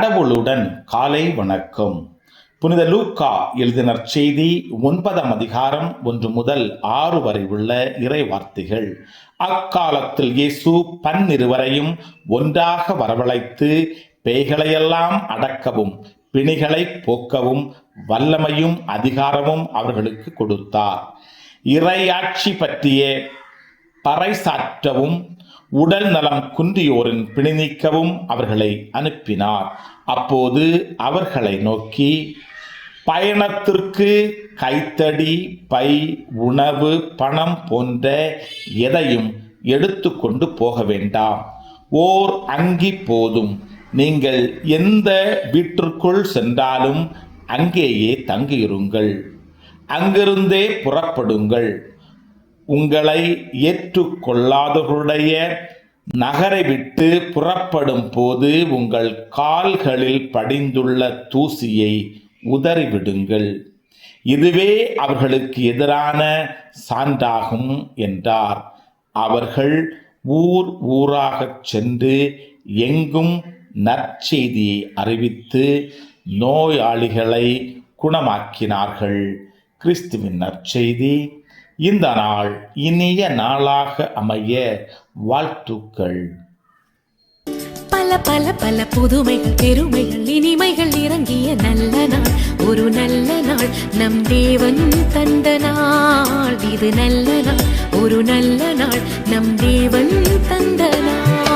கடவுளுடன் காலை வணக்கம். புனித லூக்கா எழுதின செய்தி 9ஆம் அதிகாரம் 1 முதல் 6 வரை உள்ள இறை வார்த்தைகள். அக்காலத்தில் இயேசு 12 ஒன்றாக வரவழைத்து பேய்களையெல்லாம் அடக்கவும் பிணிகளை போக்கவும் வல்லமையும் அதிகாரமும் அவர்களுக்கு கொடுத்தார். இறையாட்சி பற்றிய பறைசாற்றவும் உடல் நலம் குன்றியோரின் பிணி நீக்கவும் அவர்களை அனுப்பினார். அப்போது அவர்களை நோக்கி, பயணத்திற்கு கைத்தடி, பை, உணவு, பணம் போன்ற எதையும் எடுத்து கொண்டு போக வேண்டாம். ஓர் அங்கி போதும். நீங்கள் எந்த வீட்டிற்குள் சென்றாலும் அங்கேயே தங்கியிருங்கள். அங்கிருந்தே புறப்படுங்கள். உங்களை ஏற்றுக்கொள்ளாதவர்களுடைய நகரை விட்டு புறப்படும் போது உங்கள் கால்களில் படிந்துள்ள தூசியை உதறிவிடுங்கள். இதுவே அவர்களுக்கு எதிரான சான்றாகும் என்றார். அவர்கள் ஊர் ஊராகச் சென்று எங்கும் நற்செய்தியை அறிவித்து நோயாளிகளை குணமாக்கினார்கள். கிறிஸ்துவின் நற்செய்தி. இந்த நாள் இனிய நாளாக அமைய வாழ்த்துக்கள். பல பல பல புதுமைகள், பெருமைகள், இனிமைகள் இறங்கிய நல்ல நாள், ஒரு நல்ல நாள், நம் தேவன் தந்த நாள். இது நல்ல நாள், ஒரு நல்ல நாள், நம் தேவன் தந்த நாள்.